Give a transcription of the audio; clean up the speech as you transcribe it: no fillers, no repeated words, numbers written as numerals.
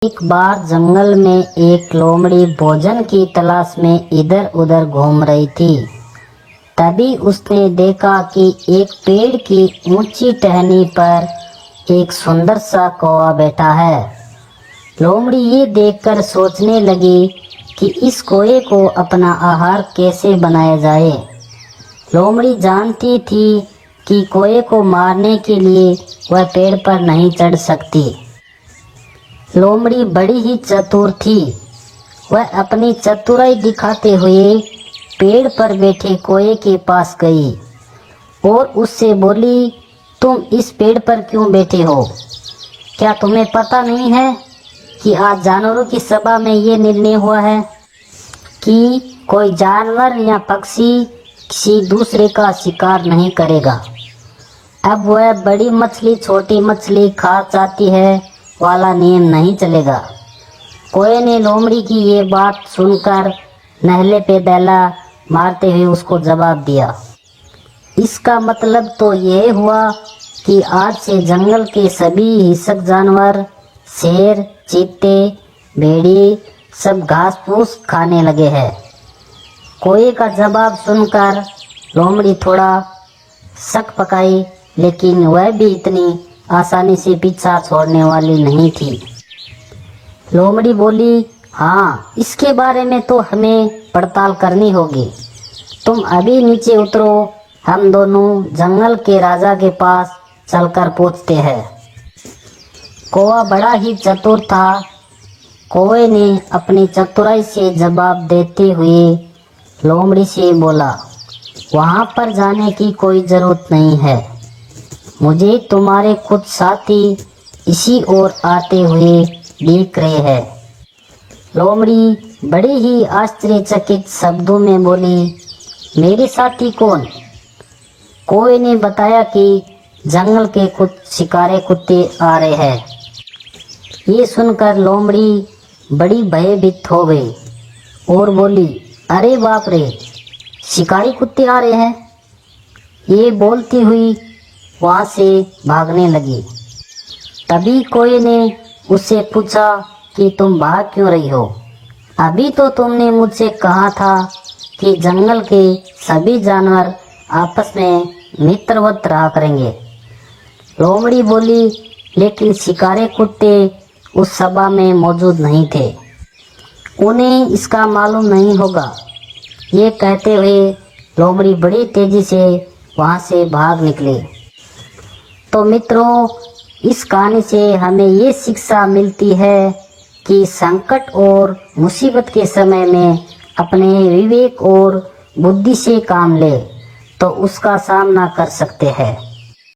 एक बार जंगल में एक लोमड़ी भोजन की तलाश में इधर उधर घूम रही थी। तभी उसने देखा कि एक पेड़ की ऊंची टहनी पर एक सुंदर सा कौवा बैठा है। लोमड़ी ये देखकर सोचने लगी कि इस कौवे को अपना आहार कैसे बनाया जाए। लोमड़ी जानती थी कि कौवे को मारने के लिए वह पेड़ पर नहीं चढ़ सकती। लोमड़ी बड़ी ही चतुर थी। वह अपनी चतुराई दिखाते हुए पेड़ पर बैठे कौवे के पास गई और उससे बोली, तुम इस पेड़ पर क्यों बैठे हो? क्या तुम्हें पता नहीं है कि आज जानवरों की सभा में ये निर्णय हुआ है कि कोई जानवर या पक्षी किसी दूसरे का शिकार नहीं करेगा। अब वह बड़ी मछली छोटी मछली खा जाती है वाला नियम नहीं चलेगा। कौवे ने लोमड़ी की ये बात सुनकर नहले पे दहला मारते हुए उसको जवाब दिया, इसका मतलब तो यह हुआ कि आज से जंगल के सभी हिंसक जानवर, शेर, चीते, भेड़ी सब घास फूस खाने लगे हैं। कौवे का जवाब सुनकर लोमड़ी थोड़ा शक पकाई, लेकिन वह भी इतनी आसानी से पीछा छोड़ने वाली नहीं थी। लोमड़ी बोली, हाँ, इसके बारे में तो हमें पड़ताल करनी होगी। तुम अभी नीचे उतरो, हम दोनों जंगल के राजा के पास चलकर पूछते हैं। कौवा बड़ा ही चतुर था। कौवे ने अपनी चतुराई से जवाब देते हुए लोमड़ी से बोला, वहाँ पर जाने की कोई ज़रूरत नहीं है। मुझे तुम्हारे कुछ साथी इसी ओर आते हुए दिख रहे हैं। लोमड़ी बड़ी ही आश्चर्यचकित शब्दों में बोली, मेरे साथी कौन? कौवे ने बताया कि जंगल के कुछ शिकारी कुत्ते आ रहे हैं। ये सुनकर लोमड़ी बड़ी भयभीत हो गई और बोली, अरे बाप रे, शिकारी कुत्ते आ रहे हैं। ये बोलती हुई वहाँ से भागने लगी। तभी कौवे ने उससे पूछा कि तुम भाग क्यों रही हो? अभी तो तुमने मुझसे कहा था कि जंगल के सभी जानवर आपस में मित्रवत रहा करेंगे। लोमड़ी बोली, लेकिन शिकारी कुत्ते उस सभा में मौजूद नहीं थे, उन्हें इसका मालूम नहीं होगा। ये कहते हुए लोमड़ी बड़ी तेजी से वहाँ से भाग निकली। तो मित्रों, इस कहानी से हमें ये शिक्षा मिलती है कि संकट और मुसीबत के समय में अपने विवेक और बुद्धि से काम ले तो उसका सामना कर सकते हैं।